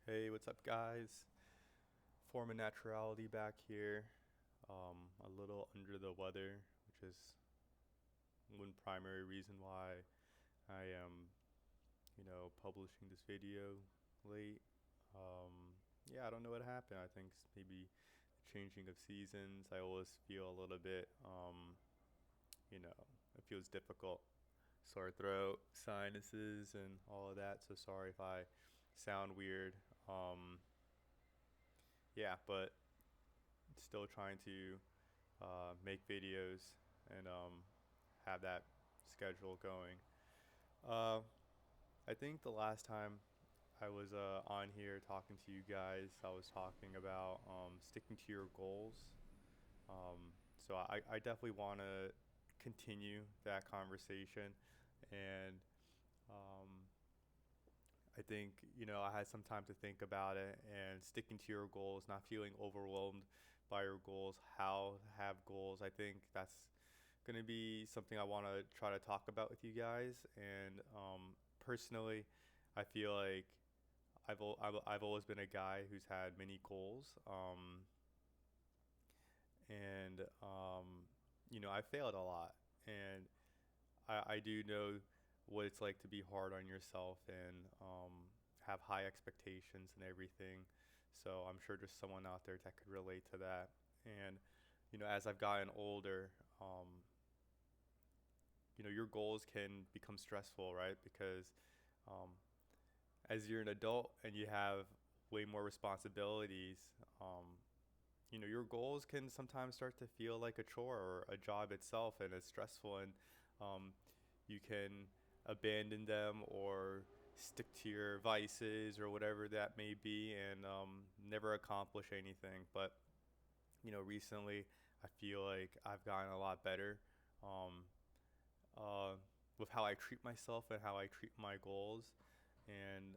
Hey, what's up, guys? Form of Naturality back here. A little under the weather, which is one primary reason why I am, publishing this video late. Yeah, I don't know what happened. I think maybe the changing of seasons. I always feel a little bit, it feels difficult. Sore throat, sinuses, and all of that. So sorry if I sound weird. Um, yeah, but still trying to make videos and have that schedule going. Uh, I think the last time I was on here talking to you guys, I was talking about sticking to your goals. So I definitely want to continue that conversation. And um, I think, I had some time to think about it and sticking to your goals, not feeling overwhelmed by your goals, how to have goals. I think that's going to be something I want to try to talk about with you guys. And personally, I feel like I've always been a guy who's had many goals. And, I failed a lot. And I do know what it's like to be hard on yourself and have high expectations and everything. So I'm sure there's someone out there that could relate to that. And, as I've gotten older, your goals can become stressful, right? Because um, as you're an adult and you have way more responsibilities, your goals can sometimes start to feel like a chore or a job itself, and it's stressful, and um, you can abandon them or stick to your vices or whatever that may be, and never accomplish anything. But recently, I feel like I've gotten a lot better. Um, uh, with how I treat myself and how I treat my goals. And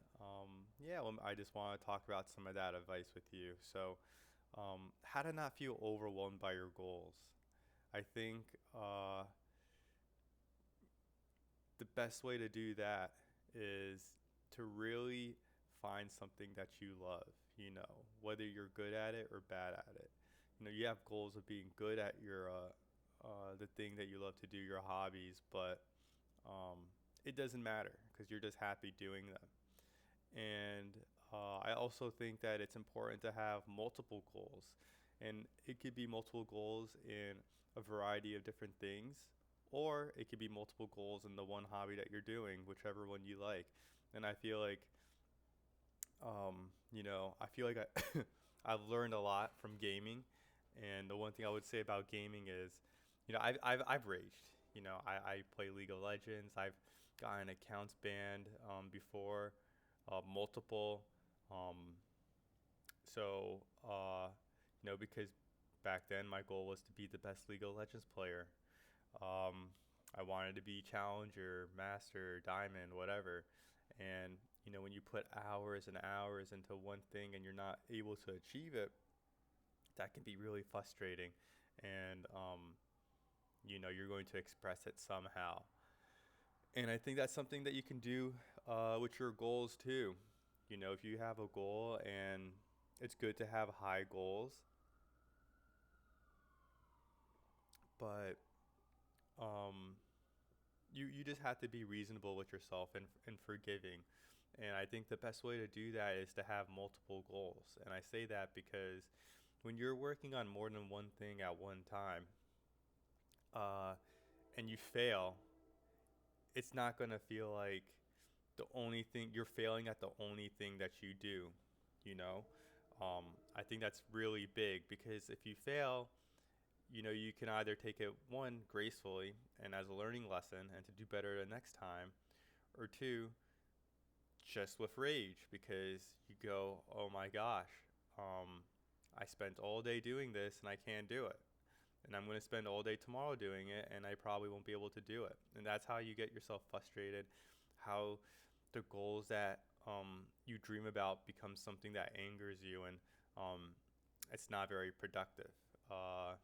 yeah, I just want to talk about some of that advice with you. So, how to not feel overwhelmed by your goals. I think the best way to do that is to really find something that you love, whether you're good at it or bad at it. You have goals of being good at the thing that you love to do, your hobbies, but it doesn't matter because you're just happy doing them. And I also think that it's important to have multiple goals. And it could be multiple goals in a variety of different things, or it could be multiple goals in the one hobby that you're doing, whichever one you like. And I feel like, I I've learned a lot from gaming. And the one thing I would say about gaming is, I've raged. I play League of Legends. I've gotten accounts banned before, multiple. Um, because back then my goal was to be the best League of Legends player. Um, I wanted to be challenger, master, diamond, whatever. And when you put hours and hours into one thing and you're not able to achieve it, that can be really frustrating. And you're going to express it somehow. And I think that's something that you can do with your goals too. If you have a goal, and it's good to have high goals, but um, you just have to be reasonable with yourself and forgiving. And I think the best way to do that is to have multiple goals. And I say that because when you're working on more than one thing at one time, uh, and you fail, it's not going to feel like the only thing you're failing at the only thing that you do, you know? I think that's really big because if you fail, you can either take it one gracefully and as a learning lesson and to do better the next time, or two, just with rage because you go, oh my gosh, um, I spent all day doing this and I can't do it. And I'm going to spend all day tomorrow doing it and I probably won't be able to do it. And that's how you get yourself frustrated, how the goals that you dream about become something that angers you, and um, it's not very productive. Uh,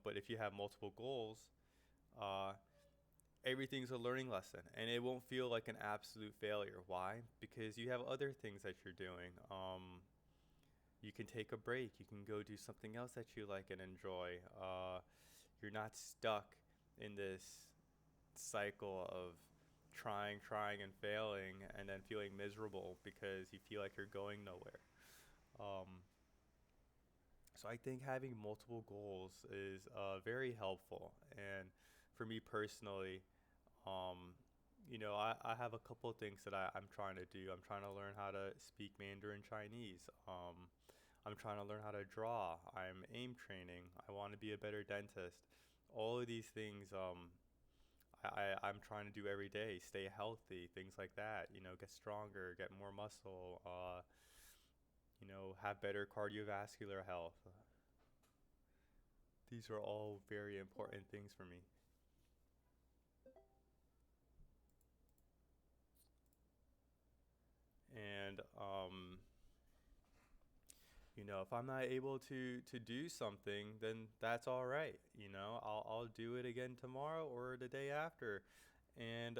but if you have multiple goals, uh, everything's a learning lesson and it won't feel like an absolute failure. Why? because you have other things that you're doing. You can take a break. You can go do something else that you like and enjoy. You're not stuck in this cycle of trying, and failing, and then feeling miserable because you feel like you're going nowhere. Um, so I think having multiple goals is very helpful. And for me personally, um, I have a couple of things that I'm trying to do. I'm trying to learn how to speak Mandarin Chinese. I'm trying to learn how to draw. I'm aim training. I want to be a better dentist. All of these things I'm trying to do every day. Stay healthy, things like that. Get stronger, get more muscle, have better cardiovascular health. These are all very important things for me. And if I'm not able to do something, then that's all right. I'll do it again tomorrow or the day after. And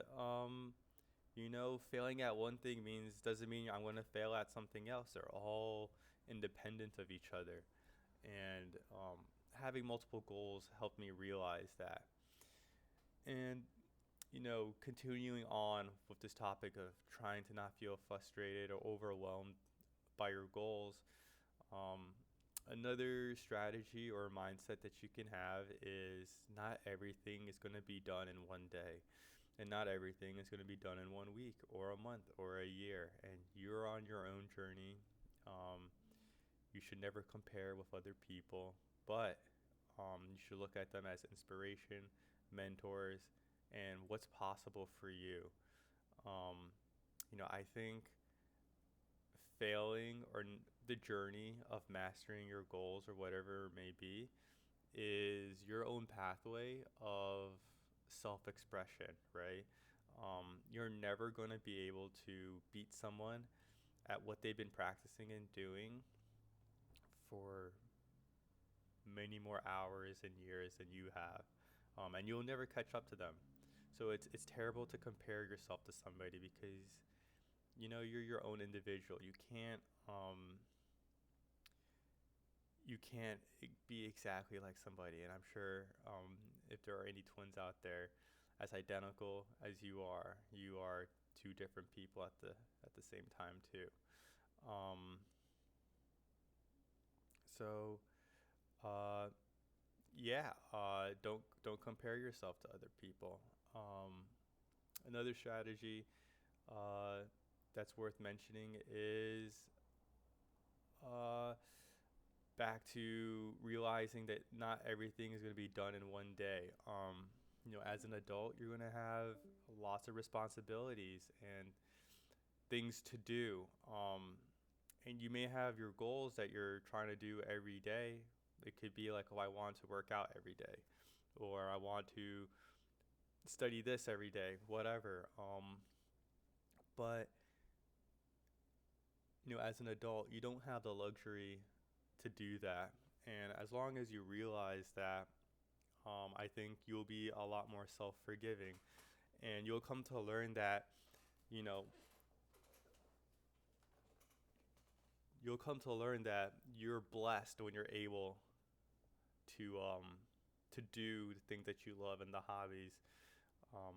failing at one thing means doesn't mean I'm going to fail at something else. They're all independent of each other. And having multiple goals helped me realize that. And continuing on with this topic of trying to not feel frustrated or overwhelmed by your goals, um, another strategy or mindset that you can have is not everything is going to be done in one day, and not everything is going to be done in 1 week or a month or a year. And you're on your own journey. You should never compare with other people, but you should look at them as inspiration, mentors, and what's possible for you. Um, I think failing or the journey of mastering your goals or whatever it may be is your own pathway of self expression, right? You're never going to be able to beat someone at what they've been practicing and doing for many more hours and years than you have. And you'll never catch up to them. So it's terrible to compare yourself to somebody because you're your own individual. You can't be exactly like somebody. And I'm sure if there are any twins out there as identical as you are two different people at the same time too. Um, so uh, yeah, don't compare yourself to other people. Another strategy uh, that's worth mentioning is uh, back to realizing that not everything is going to be done in one day. As an adult, you're going to have lots of responsibilities and things to do. And you may have your goals that you're trying to do every day. It could be like, oh, I want to work out every day, or I want to study this every day, whatever. But as an adult, you don't have the luxury to do that. And as long as you realize that, I think you'll be a lot more self-forgiving, and you'll come to learn that, you know, you'll come to learn that you're blessed when you're able to do the things that you love and the hobbies um,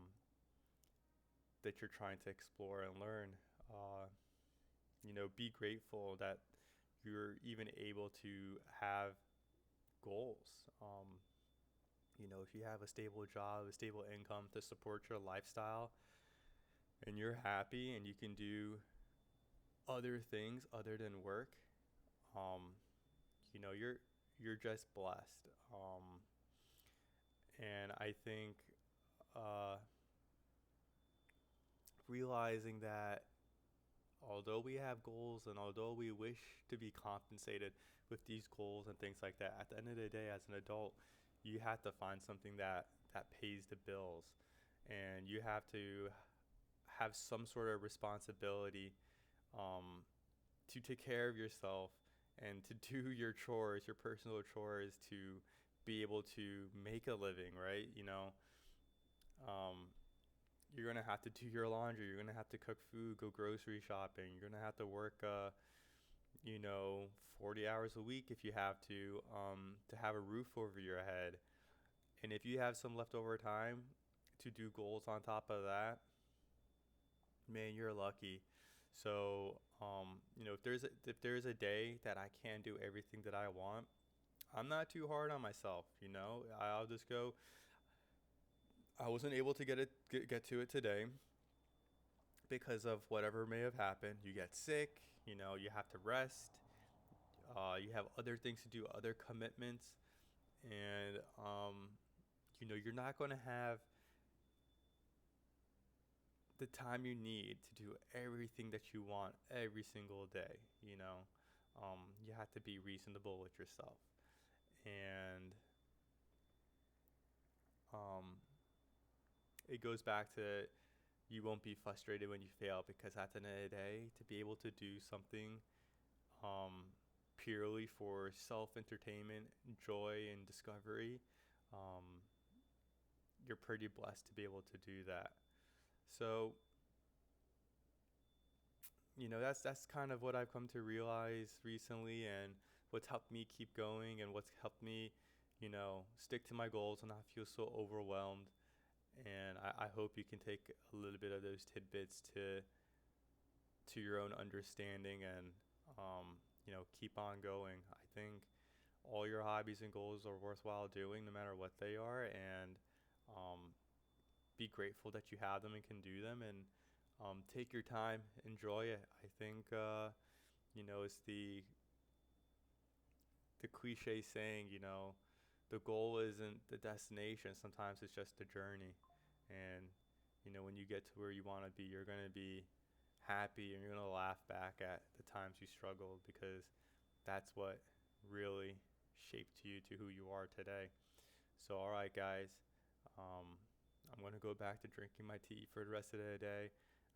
that you're trying to explore and learn. Uh, be grateful that you're even able to have goals. If you have a stable job, a stable income to support your lifestyle, and you're happy and you can do other things other than work, um, you're just blessed. And I think uh, realizing that although we have goals and although we wish to be compensated with these goals and things like that, at the end of the day, as an adult, you have to find something that pays the bills, and you have to have some sort of responsibility um, to take care of yourself and to do your chores, your personal chores, to be able to make a living, right? Um, you're gonna have to do your laundry. You're gonna have to cook food, go grocery shopping. You're gonna have to work, you know, 40 hours a week if you have to have a roof over your head. And if you have some leftover time to do goals on top of that, man, you're lucky. So, you know, if there's a day that I can do everything that I want, I'm not too hard on myself. You know, I'll just go. I wasn't able to get to it today because of whatever may have happened. You get sick. You know, you have to rest. You have other things to do, other commitments, and you know, you're not going to have the time you need to do everything that you want every single day. You know, you have to be reasonable with yourself, and um, it goes back to you won't be frustrated when you fail because at the end of the day, to be able to do something um, purely for self entertainment, joy, and discovery, um, you're pretty blessed to be able to do that. So, you know, that's kind of what I've come to realize recently, and what's helped me keep going, and what's helped me, you know, stick to my goals and not feel so overwhelmed. And I hope you can take a little bit of those tidbits to your own understanding, and you know, keep on going. I think all your hobbies and goals are worthwhile doing, no matter what they are, and um, be grateful that you have them and can do them, and take your time, enjoy it. I think you know, it's the cliche saying, you know, the goal isn't the destination. Sometimes it's just the journey. And, you know, when you get to where you want to be, you're going to be happy and you're going to laugh back at the times you struggled, because that's what really shaped you to who you are today. So, all right, guys, um, I'm going to go back to drinking my tea for the rest of the day.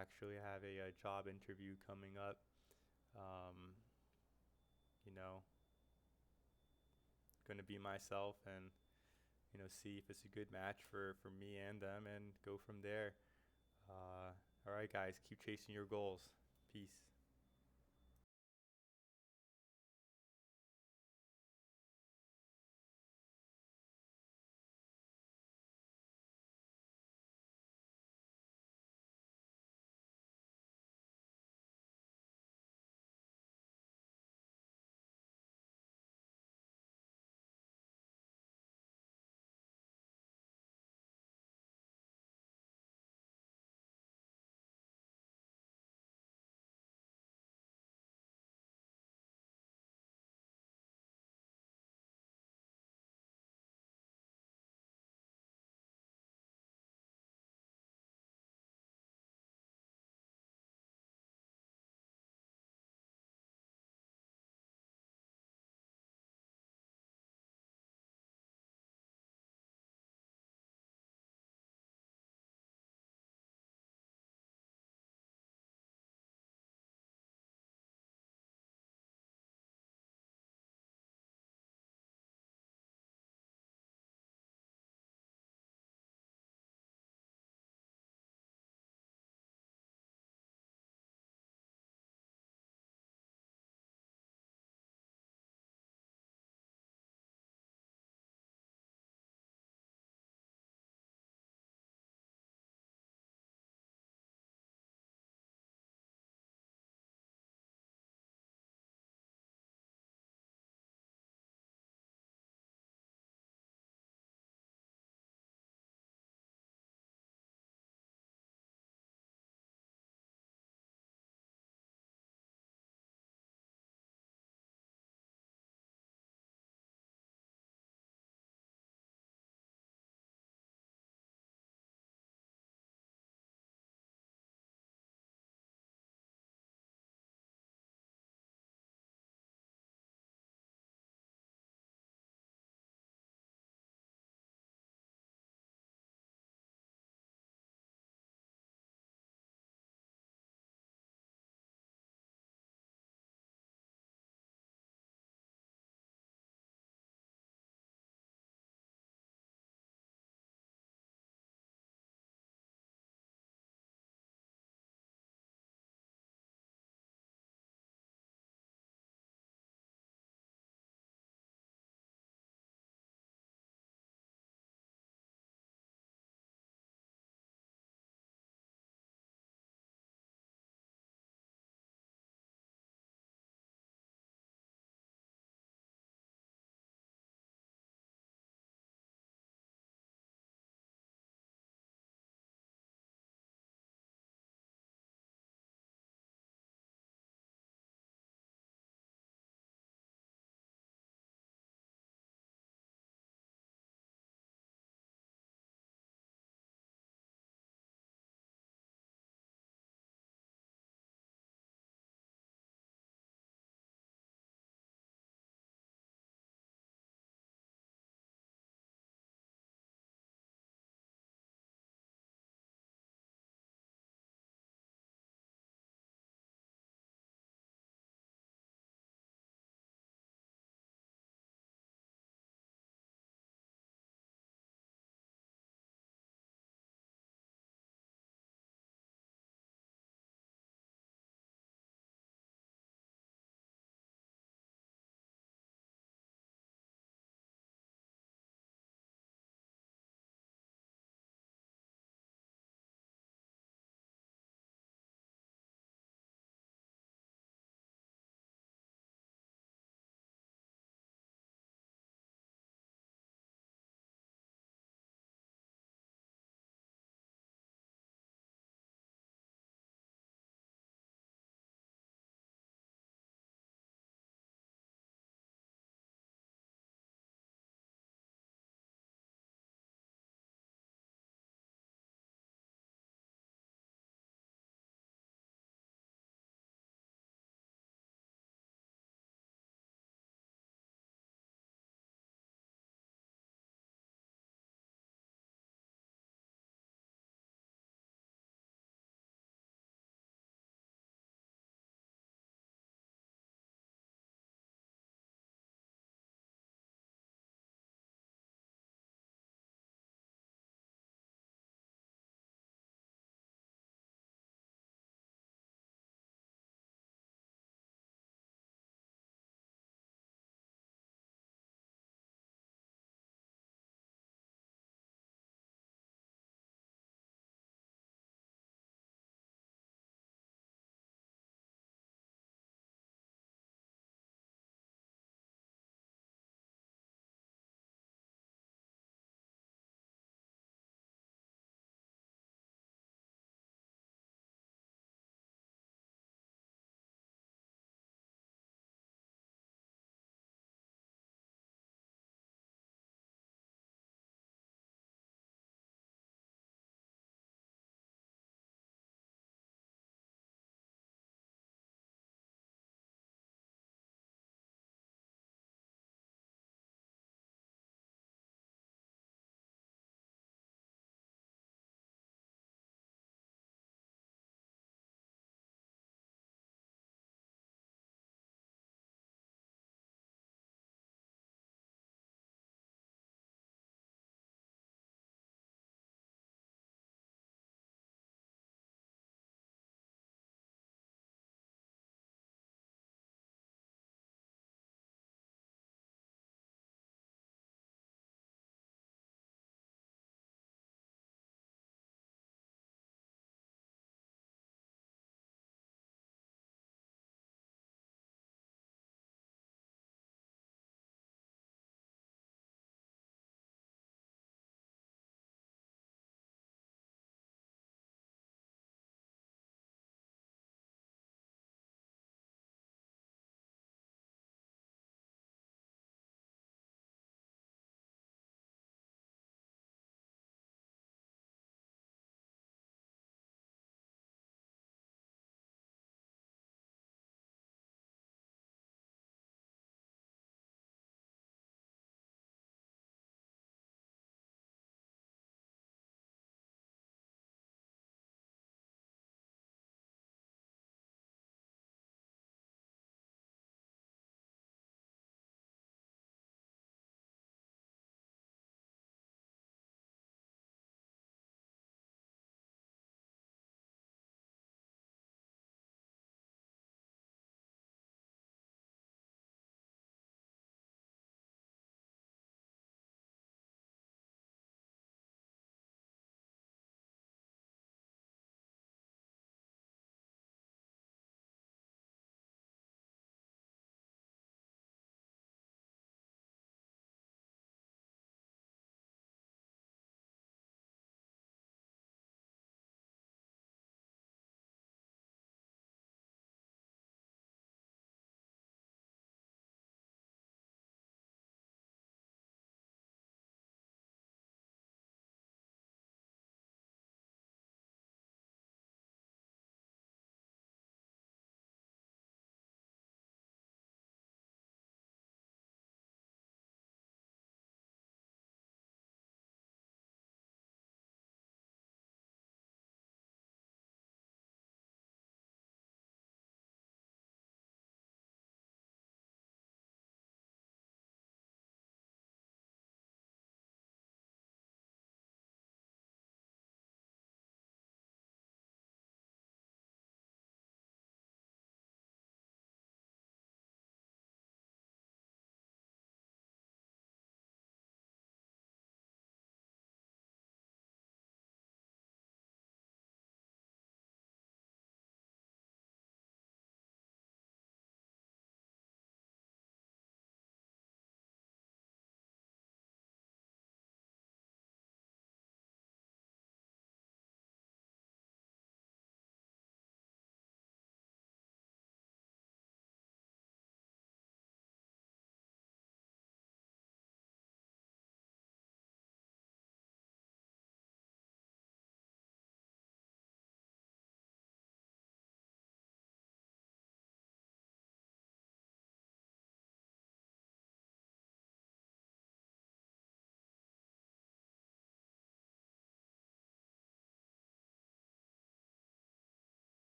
Actually, I have a job interview coming up. Um, you know, going to be myself and, you know, see if it's a good match for me and them, and go from there. All right, guys, keep chasing your goals. Peace.